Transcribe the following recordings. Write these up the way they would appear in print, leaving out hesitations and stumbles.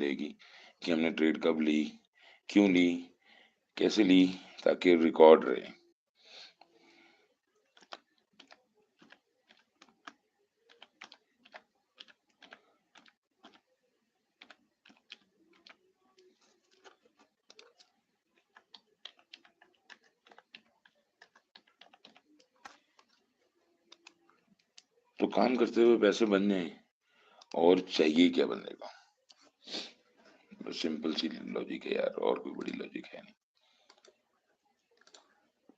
देगी कि हमने ट्रेड कब ली, क्यों ली, कैसे ली, ताकि रिकॉर्ड रहे। तो काम करते हुए पैसे बन जाए, और चाहिए क्या बनने का। बस सिंपल सी लॉजिक है यार, और कोई बड़ी लॉजिक है नहीं।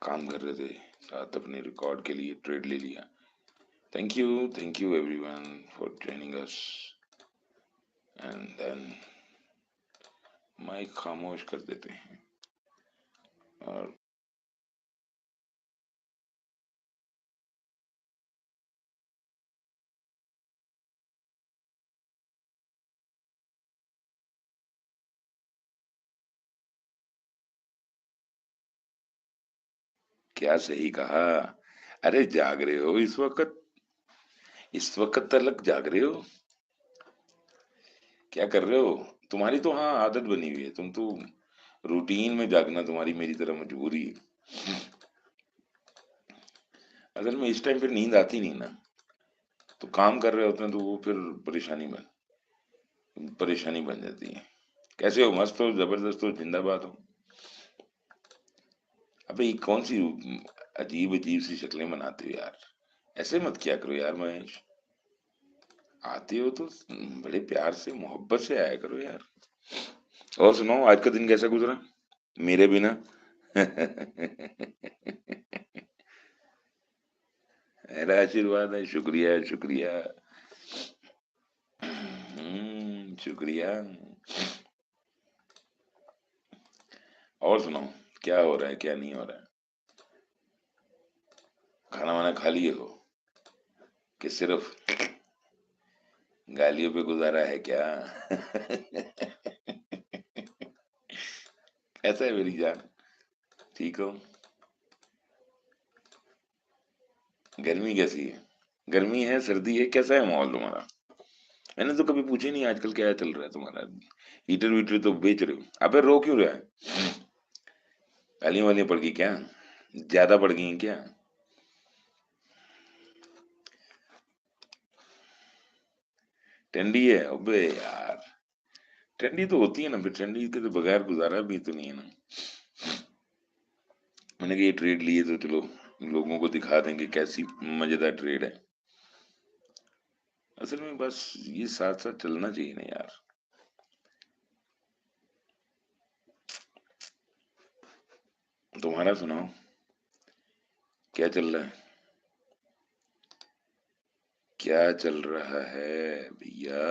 काम कर रहे थे, साथ अपने रिकॉर्ड के लिए ट्रेड ले लिया। Thank you everyone for joining us. And then mic खामोश कर देते हैं। और क्या सही कहा। अरे जाग रहे हो इस वक्त, इस वक्त तक जाग रहे हो, क्या कर रहे हो। तुम्हारी तो हाँ आदत बनी हुई है, तुम तो रूटीन में जागना तुम्हारी मेरी तरह मजबूरी है। असल में इस टाइम फिर नींद आती नहीं ना, तो काम कर रहे होते हैं तो वो फिर परेशानी बन जाती है। कैसे हो, मस्त हो, जबरदस्त हो, जिंदाबाद हो। अबे ये कौन सी अजीब अजीब सी शक्लें बनाते हो यार, ऐसे मत किया करो यार महेश। आते हो तो बड़े प्यार से मोहब्बत से आया करो यार। और सुनाओ, आज का दिन कैसा गुजरा मेरे बिना। मेरा आशीर्वाद है, शुक्रिया शुक्रिया। शुक्रिया। और सुनाओ, क्या हो रहा है क्या नहीं हो रहा है। खाना वाना खा लिए हो, कि सिर्फ गालियों पे गुजारा है क्या। ऐसा है मेरी जान, ठीक हो। गर्मी कैसी है, गर्मी है सर्दी है, कैसा है माहौल तुम्हारा। मैंने तो कभी पूछा ही नहीं आजकल क्या चल रहा है तुम्हारा। हीटर वीटर तो बेच रहे हो, अबे रो क्यों रहा है। गालियां वालियां पड़ गई क्या, ज्यादा पड़ गई हैं क्या। ठंडी है, अबे यार ठंडी तो होती है ना, फिर ठंडी के तो बगैर गुजारा भी तो नहीं है ना। मैंने कहा ये ट्रेड लिए तो चलो लोगों को दिखा देंगे कैसी मजेदार ट्रेड है। असल में बस ये साथ साथ चलना चाहिए ना यार। तुम्हारा सुनाओ, क्या चल रहा है, क्या चल रहा है भैया।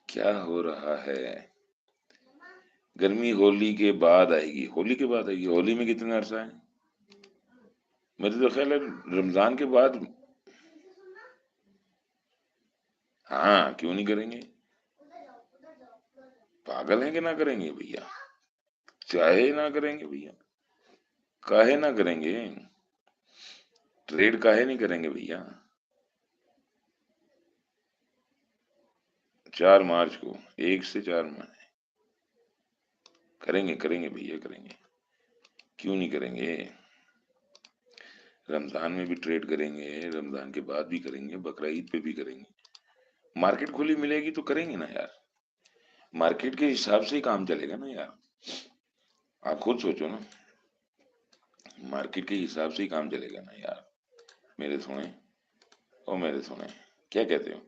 क्या हो रहा है। गर्मी होली के बाद आएगी, होली के बाद आएगी, होली में कितना अरसा है। मेरे तो ख्याल है रमजान के बाद। हाँ क्यों नहीं करेंगे, पागल हैं कि ना करेंगे भैया, चाहे ना करेंगे भैया, काहे ना करेंगे, ट्रेड काहे नहीं करेंगे भैया। 4 मार्च को, 1 से 4 मार्च करेंगे करेंगे भैया करेंगे, क्यों नहीं करेंगे। रमजान में भी ट्रेड करेंगे, रमजान के बाद भी करेंगे, बकरा ईद पे भी करेंगे। मार्केट खुली मिलेगी तो करेंगे ना यार, मार्केट के हिसाब से ही काम चलेगा ना यार। आप खुद सोचो ना, मार्केट के हिसाब से ही काम चलेगा ना यार। मेरे सुने, ओ मेरे सुने, क्या कहते हो।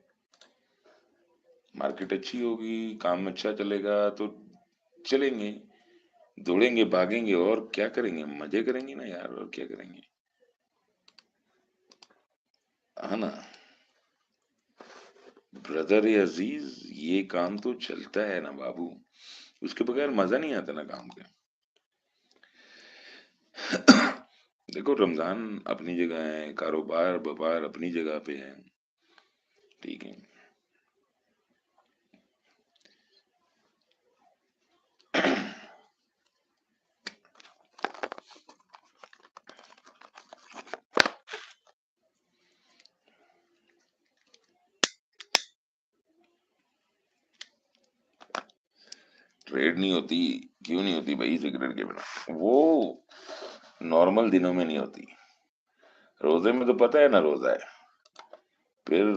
मार्केट अच्छी होगी, काम अच्छा चलेगा तो चलेंगे, दौड़ेंगे भागेंगे, और क्या करेंगे, मजे करेंगे ना यार, और क्या करेंगे, है ना। ब्रदर अजीज, ये काम तो चलता है ना बाबू, उसके बगैर मजा नहीं आता ना काम का। देखो रमजान अपनी जगह है, कारोबार व्यापार अपनी जगह पे है, ठीक है। रेड नहीं होती। क्यों नहीं होती भाई सिगरेट के बिना? वो नॉर्मल दिनों में नहीं होती, रोजे में तो पता है ना रोजा है। फिर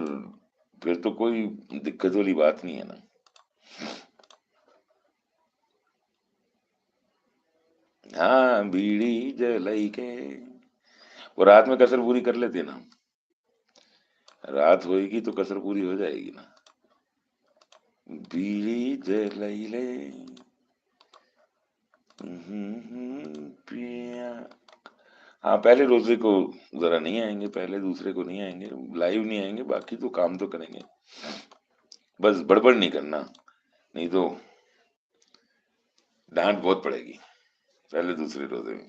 फिर तो कोई दिक्कत वाली बात नहीं है ना। हाँ, बीड़ी जलाई के वो रात में कसर पूरी कर लेते ना। रात होएगी तो कसर पूरी हो जाएगी ना। बीड़ी जलाई ले पिया। हाँ, पहले रोजे को जरा नहीं आएंगे, पहले दूसरे को नहीं आएंगे, लाइव नहीं आएंगे, बाकी तो काम तो करेंगे। बस बड़बड़ नहीं करना, नहीं तो डांट बहुत पड़ेगी पहले दूसरे रोजे में।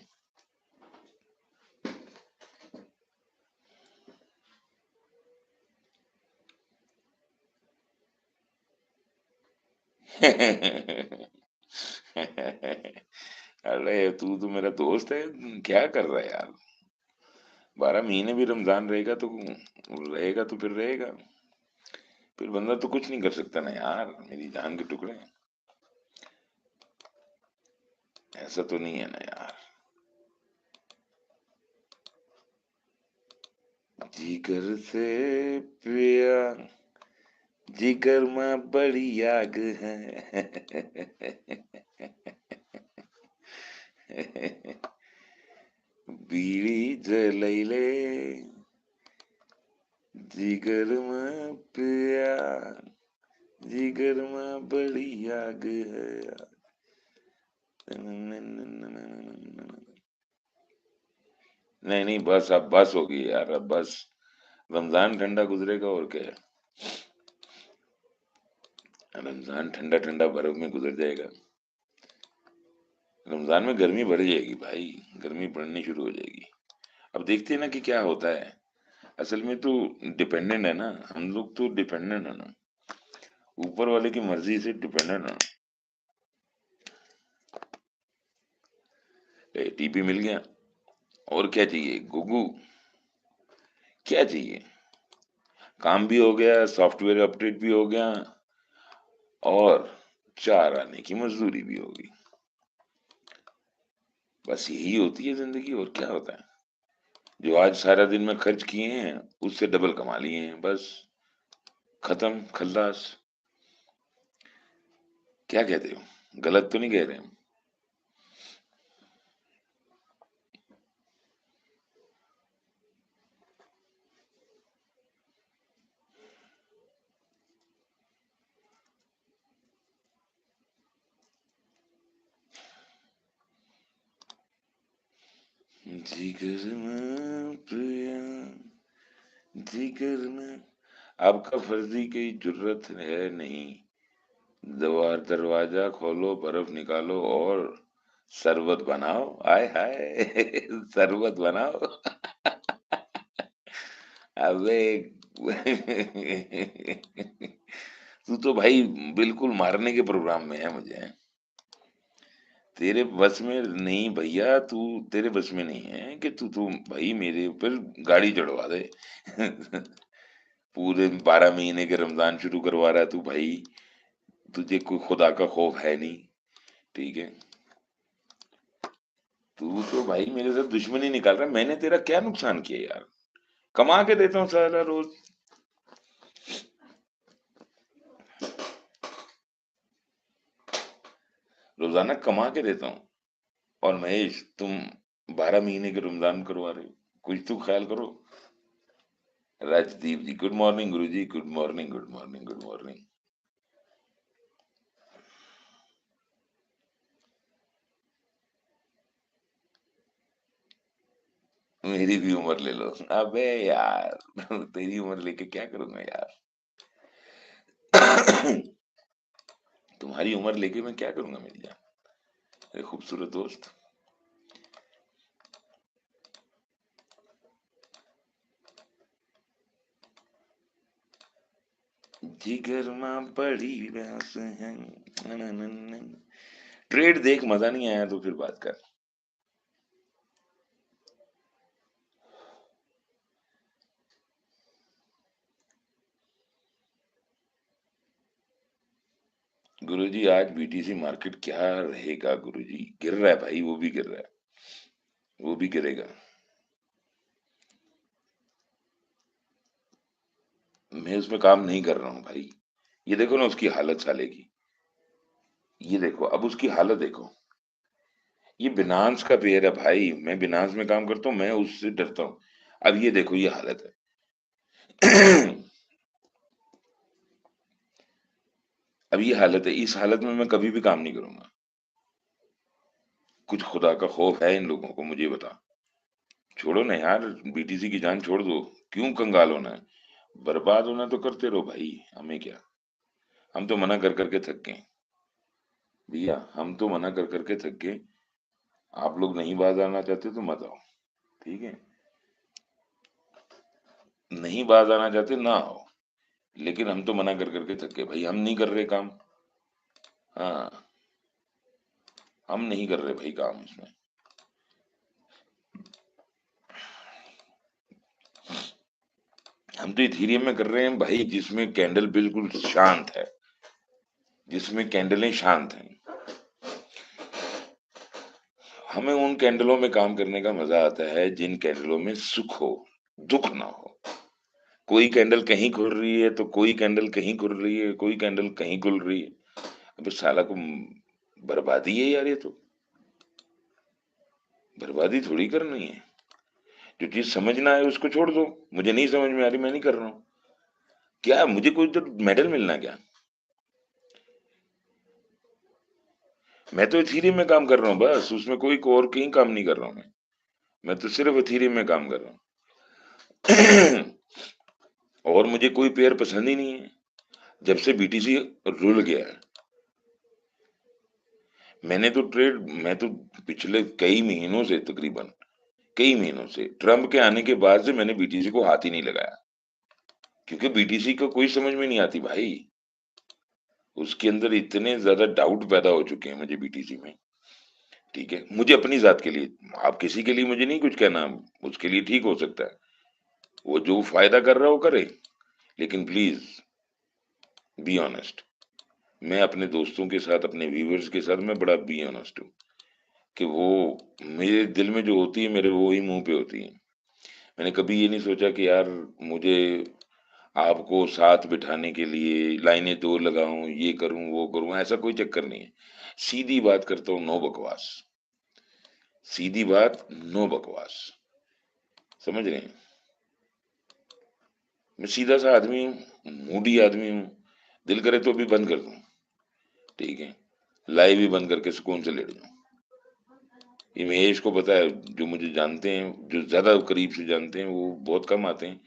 अरे तू तो मेरा दोस्त है, क्या कर रहा है यार? 12 महीने भी रमजान रहेगा तो फिर रहेगा। फिर बंदा तो कुछ नहीं कर सकता ना यार, मेरी जान के टुकड़े। ऐसा तो नहीं है ना यार। जिगर से पिया, जिगर में बड़ी आग है। बीड़ी जलैले जिगर में पिया, जिगर में बड़ी आग है। नहीं नहीं, बस अब बस होगी यार, अब बस। रमजान ठंडा गुजरेगा और क्या है। रमजान ठंडा ठंडा बर्फ में गुजर जाएगा। रमजान में गर्मी बढ़ जाएगी भाई, गर्मी बढ़नी शुरू हो जाएगी। अब देखते हैं ना कि क्या होता है। असल में तो डिपेंडेंट है ना, हम लोग तो डिपेंडेंट है ना, ऊपर वाले की मर्जी से डिपेंडेंट है। टीपी मिल गया, और क्या चाहिए गुगू? क्या चाहिए? काम भी हो गया, सॉफ्टवेयर अपडेट भी हो गया, और चार आने की मजदूरी भी होगी। बस यही होती है जिंदगी, और क्या होता है? जो आज सारा दिन में खर्च किए हैं उससे डबल कमा लिए हैं, बस। खत्म खल्लास। क्या कहते हो, गलत तो नहीं कह रहे हम? जिगर में पिया, जिगर में। आपका फर्जी की जरूरत है नहीं। दरवाजा खोलो, बर्फ निकालो और शरबत बनाओ। आय हाय। शरबत बनाओ। अबे। तू तो भाई बिल्कुल मारने के प्रोग्राम में है मुझे। तेरे बस में नहीं भैया, तू तेरे बस में नहीं है कि तू भाई मेरे ऊपर गाड़ी चढ़वा दे। पूरे 12 महीने के रमजान शुरू करवा रहा है तू भाई। तुझे कोई खुदा का खौफ है नहीं, ठीक है? तू तो भाई मेरे साथ दुश्मनी निकाल रहा है, मैंने तेरा क्या नुकसान किया यार? कमा के देता हूँ साला रोज। रोजाना कमा के देता हूँ। और महेश, तुम 12 महीने के रमजान करवा रहे हो, कुछ तो ख्याल करो। राजदीप जी, गुड मॉर्निंग गुरु जी, good morning, good morning, good morning. मेरी भी उम्र ले लो। अबे यार, तेरी उम्र लेके क्या करूंगा यार? तुम्हारी उम्र लेके मैं क्या करूंगा मेरी जान, मेरे खूबसूरत दोस्त। जिगर में बड़ी प्यास है। ट्रेड देख, मजा नहीं आया तो फिर बात कर। गुरुजी आज बीटीसी मार्केट क्या रहेगा गुरुजी? गिर रहा है भाई, वो भी गिर रहा है, वो भी गिरेगा। मैं उसमें काम नहीं कर रहा हूँ भाई। ये देखो ना उसकी हालत साले की, ये देखो अब उसकी हालत देखो। ये बिनांस का पेयर है भाई, मैं बिनांस में काम करता हूँ, मैं उससे डरता हूँ। अब ये देखो ये हालत है। अब ये हालत है, इस हालत में मैं कभी भी काम नहीं करूंगा। कुछ खुदा का खौफ है इन लोगों को, मुझे बता। छोड़ो ना यार, बीटीसी की जान छोड़ दो। क्यों कंगाल होना है? बर्बाद होना तो करते रहो भाई, हमें क्या। हम तो मना कर करके थक गए भैया, हम तो मना कर करके थक गए। आप लोग नहीं बाज आना चाहते तो मत आओ, ठीक है। नहीं बाज आना चाहते ना आओ, लेकिन हम तो मना कर करके थक गए भाई, हम नहीं कर रहे काम। हाँ, हम नहीं कर रहे भाई काम इसमें। हम तो इथीरियम में कर रहे हैं भाई, जिसमें कैंडल बिल्कुल शांत है, जिसमें कैंडलें शांत हैं। हमें उन कैंडलों में काम करने का मजा आता है जिन कैंडलों में सुख हो, दुख ना हो। कोई कैंडल कहीं खुल रही है तो कोई कैंडल कहीं खुल रही है, कोई कैंडल कहीं खुल रही है। अबे साला को बर्बादी है यार, ये तो बर्बादी थोड़ी करनी है। जो चीज समझना है उसको छोड़ दो। मुझे नहीं समझ में आ रही, मैं नहीं कर रहा हूँ। क्या मुझे कोई तो मेडल मिलना क्या? मैं तो इथीरियम में काम कर रहा हूँ बस, उसमें कोई और कहीं काम नहीं कर रहा हूँ मैं तो सिर्फ इथीरियम में काम कर रहा हूँ। और मुझे कोई पेयर पसंद ही नहीं है जब से बीटीसी रुल गया है। मैं तो पिछले कई महीनों से, तकरीबन कई महीनों से, ट्रम्प के आने के बाद से मैंने बीटीसी को हाथ ही नहीं लगाया, क्योंकि बीटीसी को कोई समझ में नहीं आती भाई। उसके अंदर इतने ज्यादा डाउट पैदा हो चुके हैं मुझे बीटीसी में। ठीक है, मुझे अपनी जात के लिए, आप किसी के लिए मुझे नहीं कुछ कहना, उसके लिए ठीक हो सकता है, वो जो फायदा कर रहा है वो करे, लेकिन प्लीज बी ऑनेस्ट। मैं अपने दोस्तों के साथ, अपने व्यूवर्स के साथ मैं बड़ा बी ऑनेस्ट हूँ, कि वो मेरे दिल में जो होती है मेरे, वो ही मुंह पे होती है। मैंने कभी ये नहीं सोचा कि यार मुझे आपको साथ बिठाने के लिए लाइनें दो लगाऊं, ये करूं वो करूं, ऐसा कोई चक्कर नहीं है। सीधी बात करता हूँ, नो बकवास। सीधी बात, नो बकवास। समझ रहे हैं? मैं सीधा सा आदमी हूँ, मूडी आदमी हूँ। दिल करे तो भी बंद कर दूं, ठीक है, लाइव भी बंद करके सुकून से लेट जाऊं। ये महेश को पता है, जो मुझे जानते हैं, जो ज्यादा करीब से जानते हैं, वो बहुत कम आते हैं।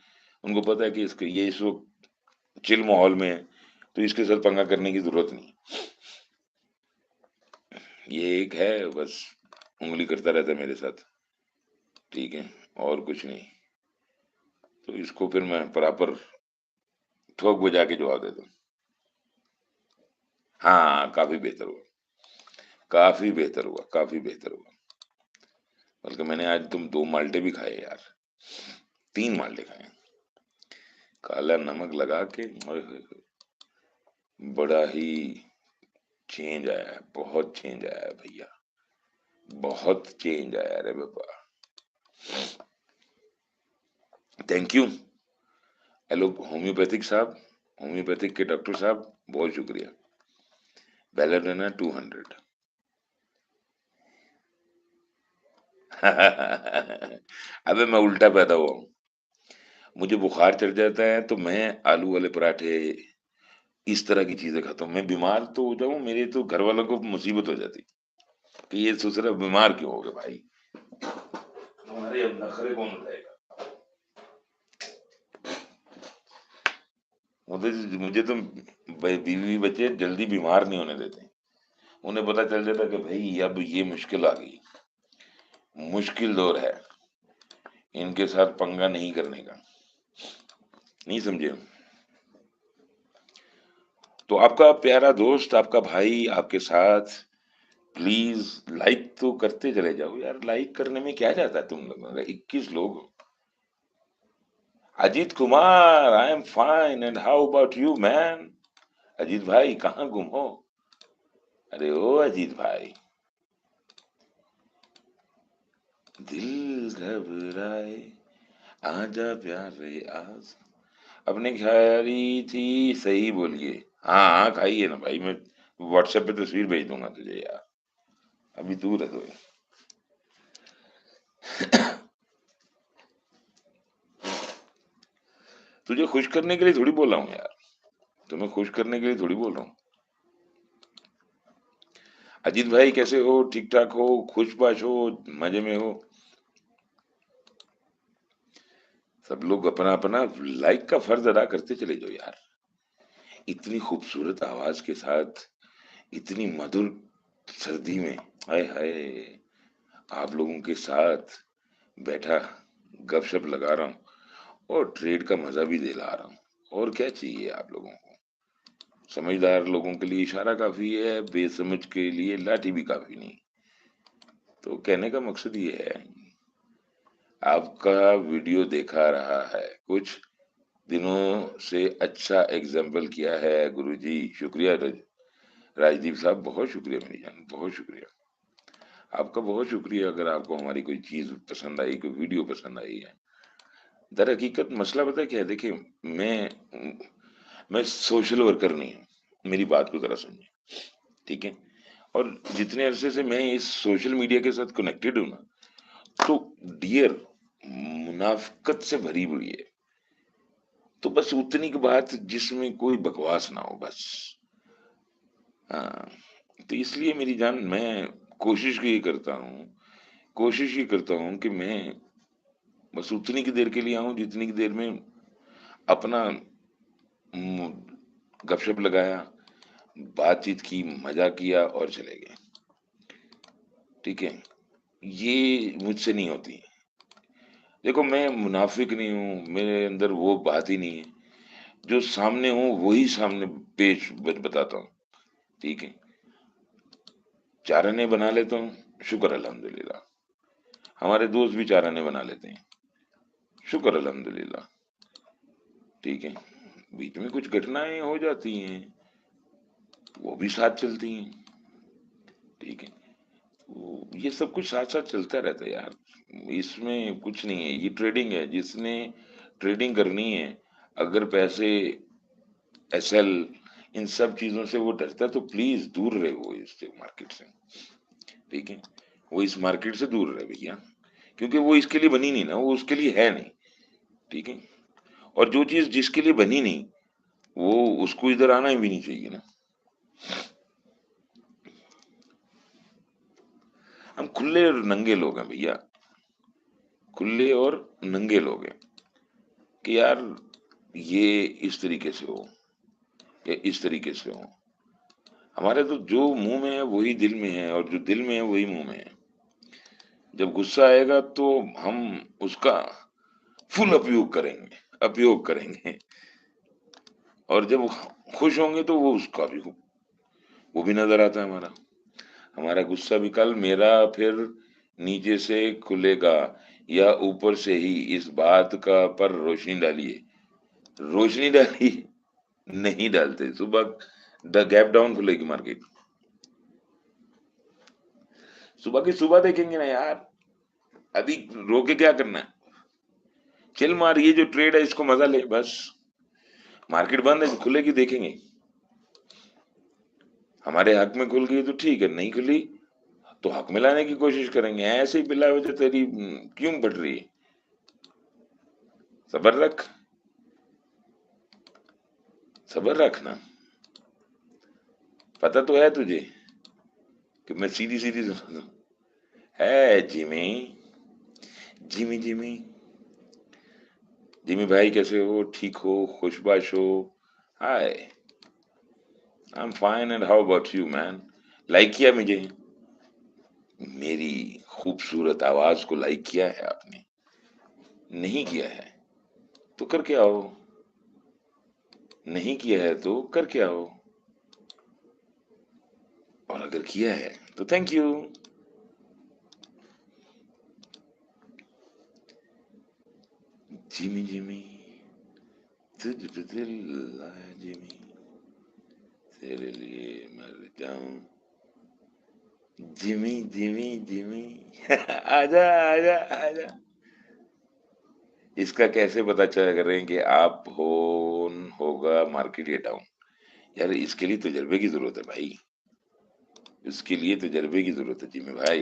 उनको पता है कि इसके ये इस वक्त चिल माहौल में है, तो इसके साथ पंगा करने की जरूरत नहीं। ये एक है बस, उंगली करता रहता है मेरे साथ, ठीक है, और कुछ नहीं। तो इसको फिर मैं प्रॉपर ठोक बजा के जवाब देता हूँ। हाँ, काफी बेहतर हुआ, काफी बेहतर हुआ, काफी बेहतर हुआ। बल्कि मैंने आज तुम 2 माल्टे भी खाए यार, 3 माल्टे खाए, काला नमक लगा के। ओए होए होए, बड़ा ही चेंज आया है, बहुत चेंज आया है भैया, बहुत चेंज आया रे बाबा। Thank you. हेलो होम्योपैथिक साहब, होम्योपैथिक के डॉक्टर साहब, बहुत शुक्रिया। बेलेडोना 200। अबे मैं उल्टा पैदा हुआ हूँ। मुझे बुखार चढ़ जाता है तो मैं आलू वाले पराठे, इस तरह की चीजें खाता हूँ। मैं बीमार तो हो जाऊं, मेरे तो घर वालों को मुसीबत हो जाती कि ये ससुरा बीमार क्यों हो गए भाई, तुम्हारे अब नखरे कौन उठाएगा। मुझे तो बीवी बच्चे जल्दी बीमार नहीं होने देते। उन्हें पता चल जाता कि भाई अब ये मुश्किल आ गई, मुश्किल दौर है, इनके साथ पंगा नहीं करने का। नहीं समझे? तो आपका प्यारा दोस्त, आपका भाई आपके साथ, प्लीज लाइक तो करते चले जाओ यार। लाइक करने में क्या जाता है तुम लोगों का, 21 लोग। अजीत कुमार, आई am fine and how about you man. Ajit भाई कहाँ गुम हो? अरे ओ अजीत भाई, दिल घबराए, आजा प्यारे आज। अपने खारी थी, सही बोलिए। हाँ हाँ खाइए ना भाई, मैं व्हाट्सएप पे तस्वीर भेज दूंगा तुझे यार। अभी दूर है तो। तुझे खुश करने के लिए थोड़ी बोल रहा हूँ यार, तुम्हें खुश करने के लिए थोड़ी बोल रहा हूँ। अजीत भाई कैसे हो? ठीक ठाक हो? खुश बाश हो? मजे में हो? सब लोग अपना अपना लाइक का फर्ज अदा करते चले जाओ यार। इतनी खूबसूरत आवाज के साथ, इतनी मधुर सर्दी में, हाय हाय, आप लोगों के साथ बैठा गपशप लगा रहा हूँ और ट्रेड का मजा भी दिला रहा हूँ। और क्या चाहिए आप लोगों को? समझदार लोगों के लिए इशारा काफी है, बेसमझ के लिए लाठी भी काफी नहीं। तो कहने का मकसद ये है, आपका वीडियो देखा रहा है कुछ दिनों से, अच्छा एग्जाम्पल किया है गुरुजी। शुक्रिया राजदीप साहब, बहुत शुक्रिया मेरी जान, बहुत शुक्रिया आपका, बहुत शुक्रिया। अगर आपको हमारी कोई चीज पसंद आई, कोई वीडियो पसंद आई है। दर हकीकत मसला पता है क्या है? देखिए, मैं सोशल वर्कर नहीं हूँ, मेरी बात को जरा समझे, ठीक है? और जितने अरसे से मैं इस सोशल मीडिया के साथ कनेक्टेड हूँ ना, तो डियर, मुनाफिकत से भरी हुई है। तो बस उतनी की बात जिसमें कोई बकवास ना हो, बस। हाँ, तो इसलिए मेरी जान, मैं कोशिश ये करता हूँ, कोशिश ये करता हूँ कि मैं बस उतनी की देर के लिए आऊं जितनी की देर में अपना गपशप लगाया, बातचीत की, मजा किया और चले गए। ठीक है, ये मुझसे नहीं होती। देखो, मैं मुनाफिक नहीं हूँ, मेरे अंदर वो बात ही नहीं है। जो सामने हूँ वही सामने पेश बताता हूँ। ठीक है, चाराने बना लेता हूँ, शुक्र अल्हम्दुलिल्लाह। हमारे दोस्त भी चाराने बना लेते हैं, शुक्र अल्हम्दुलिल्लाह। ठीक है, बीच में कुछ घटनाएं हो जाती हैं, वो भी साथ चलती हैं। ठीक है, तो ये सब कुछ साथ साथ चलता रहता है यार। इसमें कुछ नहीं है, ये ट्रेडिंग है। जिसने ट्रेडिंग करनी है, अगर पैसे, एसएल, इन सब चीजों से वो डरता है, तो प्लीज दूर रहे वो इससे, मार्केट से। ठीक है, वो इस मार्केट से दूर रहे भैया, क्योंकि वो इसके लिए बनी नहीं ना, वो उसके लिए है नहीं। ठीक है, और जो चीज जिसके लिए बनी नहीं, वो उसको इधर आना ही भी नहीं चाहिए ना। हम खुले और नंगे लोग हैं भैया, खुले और नंगे लोग हैं कि यार ये इस तरीके से हो या इस तरीके से हो। हमारे तो जो मुंह में है वही दिल में है, और जो दिल में है वही मुंह में है। जब गुस्सा आएगा तो हम उसका फुल उपयोग करेंगे, उपयोग करेंगे। और जब खुश होंगे तो वो उसका भी, वो भी नजर आता है हमारा। हमारा गुस्सा भी कल मेरा फिर नीचे से खुलेगा या ऊपर से ही, इस बात का पर रोशनी डालिए। रोशनी डालिए, नहीं डालते। सुबह द गैप डाउन खुलेगी मार्केट, सुबह की सुबह देखेंगे ना यार। अभी रोके क्या करना है? चिल मार, ये जो ट्रेड है इसको मजा ले बस। मार्केट बंद है, खुलेगी देखेंगे। हमारे हक में खुल गई तो ठीक है, नहीं खुली तो हक में लाने की कोशिश करेंगे। ऐसे ही बिला वजह तेरी क्यों बढ़ रही है? सबर रख, सबर रखना। पता तो है तुझे कि मैं सीधी सीधी सुनाता हूँ। है जिमी, जिमी जिमी, जिमी भाई कैसे हो? ठीक हो? खुशबाश हो? Hi, I am fine, and how about you man? Like किया मुझे, मेरी खूबसूरत आवाज को लाइक किया है आपने? नहीं किया है तो करके आओ, नहीं किया है तो करके आओ, और अगर किया है तो थैंक यू। जिमी जिमी, तुझ पे दिल लाया जिमी, तेरे लिए मर जाऊं, जिमी जिमी जिमी आजा आजा आजा। इसका कैसे पता चल करें कि आप हो होगा मार्केट या डाउन? यार इसके लिए तजर्बे की जरूरत है भाई। इसके लिए तजर्बे की जरूरत है जिमी भाई।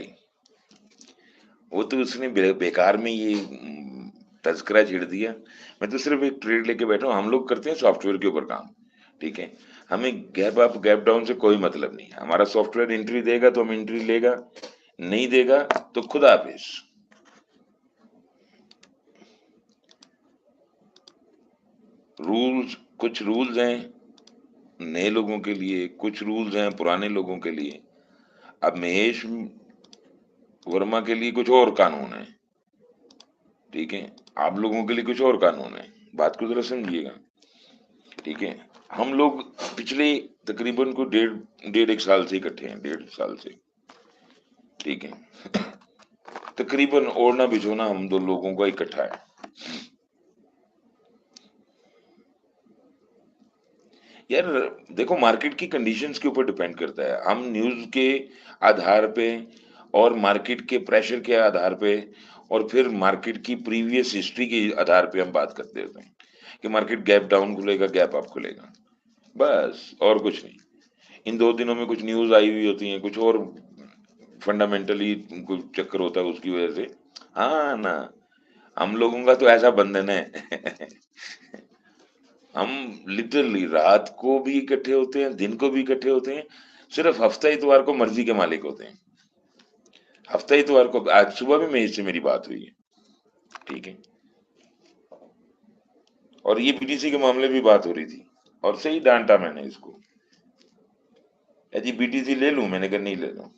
वो तो उसने बेकार में ये तस्करा छेड़ दिया। मैं तो सिर्फ एक ट्रेड लेके बैठा हूँ। हम लोग करते हैं सॉफ्टवेयर के ऊपर काम। ठीक है। हमें गैप अप गैप डाउन से कोई मतलब नहीं है। हमारा सॉफ्टवेयर एंट्री देगा तो हम एंट्री लेगा, नहीं देगा तो खुदा हाफिज। रूल्स, कुछ रूल्स हैं नए लोगों के लिए, कुछ रूल्स हैं पुराने लोगों के लिए। अब महेश वर्मा के लिए कुछ और कानून है। ठीक है। आप लोगों के लिए कुछ और कानून है। बात को जरा समझिएगा। ठीक है। हम लोग पिछले तकरीबन को डेढ़ डेढ़ एक साल से इकट्ठे हैं, 1.5 साल से। ठीक है। तकरीबन ओढ़ना बिछोना हम दो लोगों का इकट्ठा है। यार देखो, मार्केट की कंडीशंस के ऊपर डिपेंड करता है। हम न्यूज के आधार पे और मार्केट के प्रेशर के आधार पे और फिर मार्केट की प्रीवियस हिस्ट्री के आधार पे हम बात करते होते हैं कि मार्केट गैप डाउन खुलेगा, गैप अप खुलेगा, बस और कुछ नहीं। इन 2 दिनों में कुछ न्यूज आई हुई होती है, कुछ और फंडामेंटली कुछ चक्कर होता है उसकी वजह से। हाँ ना। हम लोगों का तो ऐसा बंधन है हम लिटरली रात को भी इकट्ठे होते हैं, दिन को भी इकट्ठे होते हैं। सिर्फ हफ्ता इतवार को मर्जी के मालिक होते हैं। हफ्ता इतवार को आज सुबह भी मेरी से मेरी बात हुई है। ठीक है। और ये बीटीसी के मामले भी बात हो रही थी और सही डांटा मैंने इसको। जी बीटीसी ले लूं? मैंने कहा नहीं ले लो।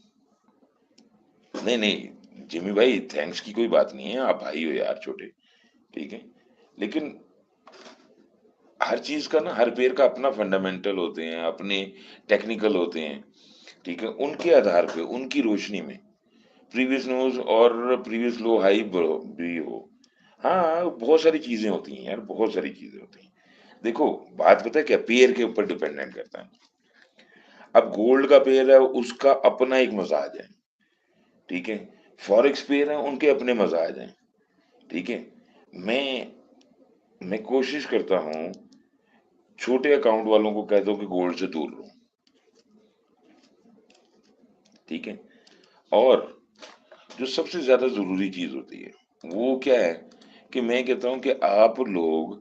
नहीं नहीं जिमी भाई, थैंक्स की कोई बात नहीं है, आप भाई हो यार छोटे। ठीक है। लेकिन हर चीज का ना, हर पेड़ का अपना फंडामेंटल होते हैं, अपने टेक्निकल होते हैं। ठीक है। उनके आधार पे, उनकी रोशनी में प्रीवियस न्यूज और प्रीवियस लो हाई भी हो। हाँ बहुत सारी चीजें होती हैं यार, बहुत सारी चीजें होती हैं। देखो, बात पता है क्या, पेयर के ऊपर डिपेंडेंट करता है। अब गोल्ड का पेयर है, उसका अपना एक मजाज है। ठीक है। फॉरेक्स पेयर है, उनके अपने मजाज हैं। ठीक है। मैं मैं कोशिश करता हूँ छोटे अकाउंट वालों को कह दो कि गोल्ड से दूर रहो। ठीक है। और जो सबसे ज्यादा जरूरी चीज होती है वो क्या है कि मैं कहता हूं कि आप लोग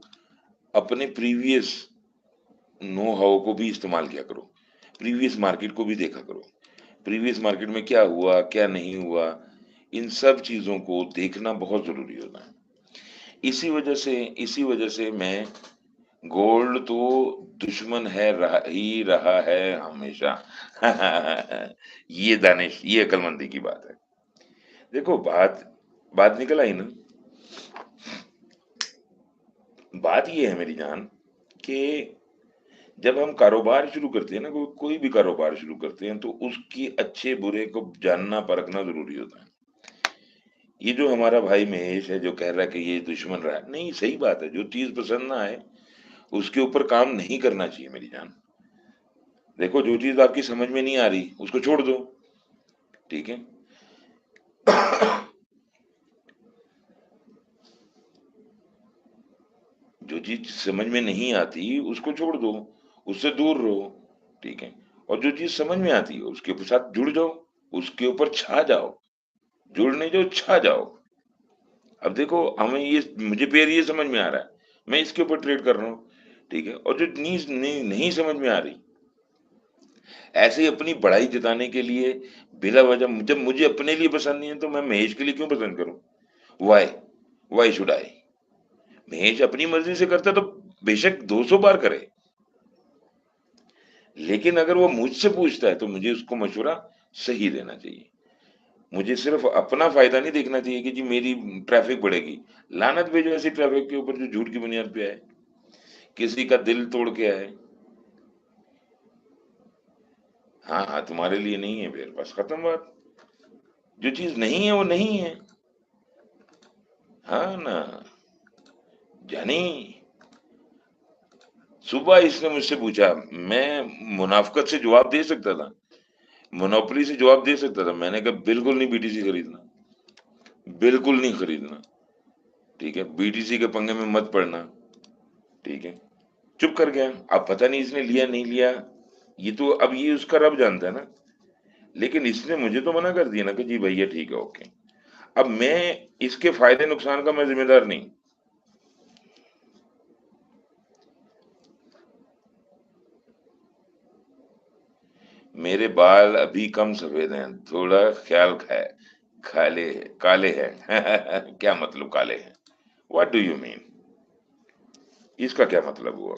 अपने प्रीवियस नो हाउ को भी इस्तेमाल किया करो। प्रीवियस मार्केट को भी देखा करो। प्रीवियस मार्केट में क्या हुआ क्या नहीं हुआ, इन सब चीजों को देखना बहुत जरूरी होता है। इसी वजह से मैं गोल्ड तो दुश्मन है, रहा ही रहा है हमेशा। ये दानिश, ये अक्लमंदी की बात है। देखो, बात बात निकल आई ना। बात ये है मेरी जान कि जब हम कारोबार शुरू करते हैं ना, कोई भी कारोबार शुरू करते हैं तो उसकी अच्छे बुरे को जानना परखना जरूरी होता है। ये जो हमारा भाई महेश है जो कह रहा है कि ये दुश्मन रहा है, नहीं सही बात है। जो चीज पसंद ना आए उसके ऊपर काम नहीं करना चाहिए मेरी जान। देखो, जो चीज आपकी समझ में नहीं आ रही उसको छोड़ दो। ठीक है। जो चीज समझ में नहीं आती उसको छोड़ दो, उससे दूर रहो। ठीक है। और जो चीज समझ में आती है उसके साथ जुड़ जाओ, उसके ऊपर छा जाओ। जुड़ नहीं जाओ, छा जाओ। अब देखो, हमें ये, मुझे पेयर ये समझ में आ रहा है, मैं इसके ऊपर ट्रेड कर रहा हूँ। ठीक है। और जो नहीं समझ में आ रही, ऐसे ही अपनी बढ़ाई जताने के लिए बिला वजह, जब मुझे अपने लिए पसंद नहीं है तो मैं महेश के लिए क्यों पसंद करूं? Why why should I? Mahesh अपनी मर्जी से करता तो बेशक 200 बार करे, लेकिन अगर वो मुझसे पूछता है तो मुझे उसको मशवरा सही देना चाहिए। मुझे सिर्फ अपना फायदा नहीं देखना चाहिए कि जी मेरी ट्रैफिक बढ़ेगी। लानत भेजो ऐसी ट्रैफिक के ऊपर जो झूठ की बुनियाद पे आए, किसी का दिल तोड़ के आए। हाँ हाँ, तुम्हारे लिए नहीं है फिर बस खत्म बात। जो चीज नहीं है वो नहीं है। हाँ ना। जानी, सुबह इसने मुझसे पूछा, मैं मुनाफकत से जवाब दे सकता था। मोनोपोली से जवाब दे सकता था, मैंने कहा बिल्कुल नहीं बीटीसी खरीदना, बिल्कुल नहीं खरीदना, ठीक है, बीटीसी के पंगे में मत पड़ना, ठीक है, चुप कर गया। अब पता नहीं इसने लिया नहीं लिया, ये तो अब ये उसका रब जानता है ना, लेकिन इसने मुझे तो मना कर दिया ना कि जी भैया ठीक है ओके। अब मैं इसके फायदे नुकसान का मैं जिम्मेदार नहीं। मेरे बाल अभी कम सफेद हैं, थोड़ा ख्याल खाए, काले काले हैं। क्या मतलब काले हैं? What do you mean? इसका क्या मतलब हुआ?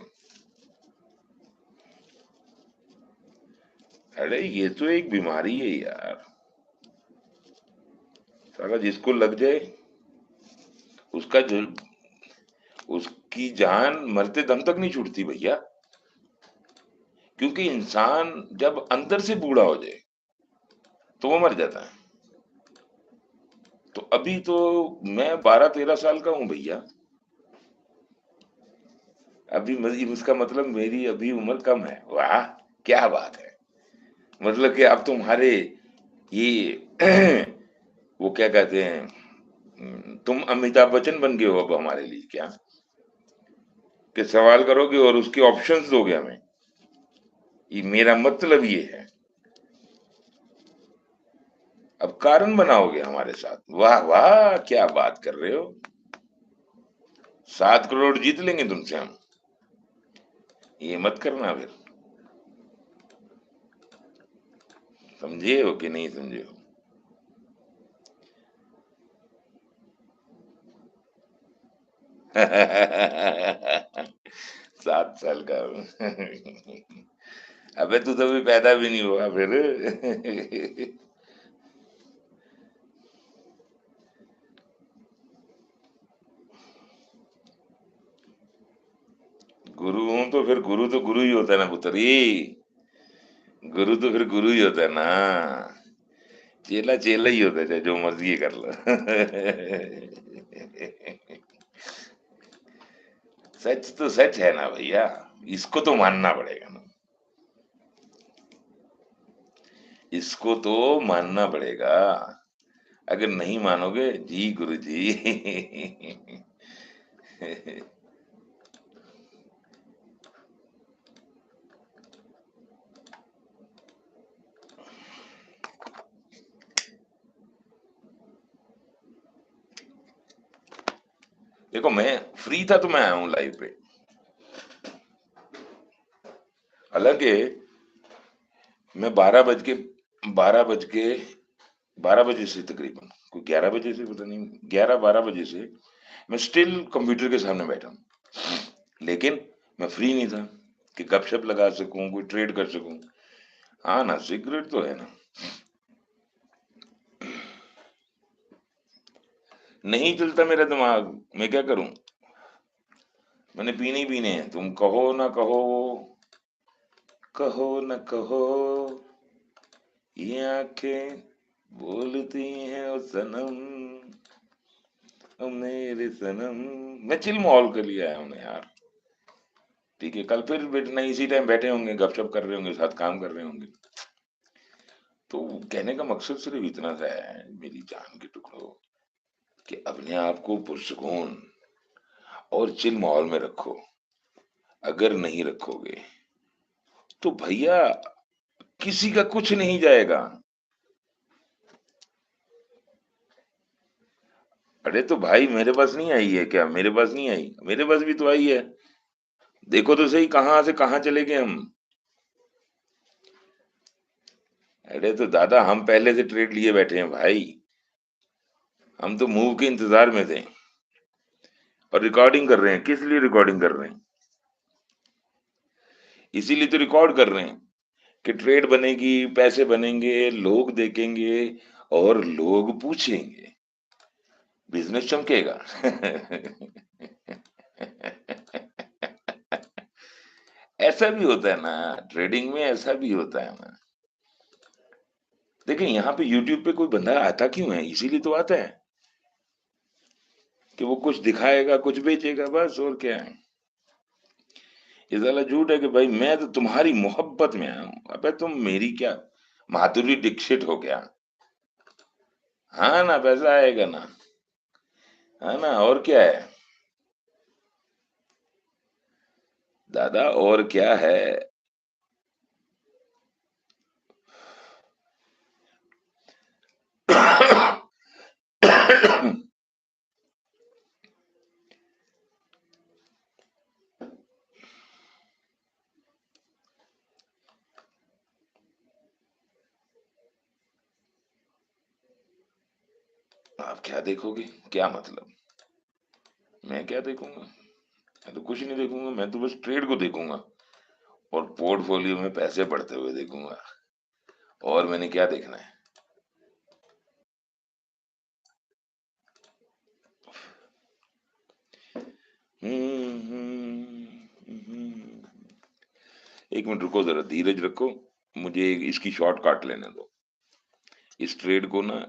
अरे ये तो एक बीमारी है यार, साला जिसको लग जाए उसका जो, उसकी जान मरते दम तक नहीं छूटती भैया, क्योंकि इंसान जब अंदर से बूढ़ा हो जाए तो वो मर जाता है। तो अभी तो मैं 12-13 साल का हूं भैया, अभी इसका मतलब मेरी अभी उम्र कम है। वाह, क्या बात है, मतलब कि अब तुम्हारे ये वो क्या कहते हैं, तुम अमिताभ बच्चन बन गए हो अब हमारे लिए क्या, कि सवाल करोगे और उसके ऑप्शंस दोगे हमें, ये मेरा मतलब ये है। अब कारण बनाओगे हमारे साथ, वाह वाह क्या बात कर रहे हो, 7 करोड़ जीत लेंगे तुमसे हम, ये मत करना फिर। समझे हो कि नहीं समझे हो? 7 साल का हूं। अबे तू तो अभी पैदा भी नहीं हुआ फिर। गुरु हूं तो फिर गुरु तो गुरु ही होता है ना पुत्री, गुरु तो फिर गुरु ही होता है ना, चेला चेला ही होता है चाहे जो मर्जी कर लो। सच तो सच है ना भैया, इसको तो मानना पड़ेगा ना, इसको तो मानना पड़ेगा, अगर नहीं मानोगे जी गुरु जी। देखो मैं फ्री था तो मैं आया हूं लाइव पे, हालांकि मैं 12 बज के 12 बजे से तकरीबन कोई 11 बजे से, पता नहीं 11-12 बजे से मैं स्टिल कंप्यूटर के सामने बैठा हूं, लेकिन मैं फ्री नहीं था कि गपशप लगा सकूं, कोई ट्रेड कर सकूं। हाँ ना, सिगरेट तो है ना, नहीं चलता मेरा दिमाग, मैं क्या करूं, मैंने पीने ही पीने हैं, तुम कहो ना कहो, कहो न कहो, ये आंखें बोलती हैं ओ सनम, ओ मेरे सनम। मैं चिल माहौल के लिए आया हूं ना यार, ठीक है, कल फिर बैठना इसी टाइम बैठे होंगे, गपशप कर रहे होंगे, साथ काम कर रहे होंगे। तो कहने का मकसद सिर्फ इतना सा है मेरी जान के टुकड़ों, कि अपने आप को पुरसकून और चिल माहौल में रखो, अगर नहीं रखोगे तो भैया किसी का कुछ नहीं जाएगा। अरे तो भाई मेरे पास नहीं आई है क्या, मेरे पास नहीं आई, मेरे पास भी तो आई है, देखो तो सही कहां से कहां चले गए हम। अरे तो दादा हम पहले से ट्रेड लिए बैठे हैं भाई, हम तो मूव के इंतजार में थे, और रिकॉर्डिंग कर रहे हैं, किस लिए रिकॉर्डिंग कर रहे हैं, इसीलिए तो रिकॉर्ड कर रहे हैं कि ट्रेड बनेगी, पैसे बनेंगे, लोग देखेंगे और लोग पूछेंगे, बिजनेस चमकेगा। ऐसा भी होता है ना, ट्रेडिंग में ऐसा भी होता है ना। देखिए यहाँ पे यूट्यूब पे कोई बंदा आता क्यों है, इसीलिए तो आता है कि वो कुछ दिखाएगा, कुछ बेचेगा, बस और क्या है। ये साला झूठ है कि भाई मैं तो तुम्हारी मोहब्बत में आया हूं, अबे तुम मेरी क्या, माधुरी दीक्षित हो गया। हाँ ना, पैसा आएगा ना। है ना, और क्या है दादा, और क्या है। आप क्या देखोगे, क्या मतलब। मैं क्या देखूंगा, मैं तो कुछ नहीं देखूंगा, मैं तो बस ट्रेड को देखूंगा और पोर्टफोलियो में पैसे बढ़ते हुए देखूंगा। और मैंने क्या देखना है। एक मिनट रुको, जरा धीरज रखो, मुझे इसकी शॉर्ट काट लेने दो। इस ट्रेड को ना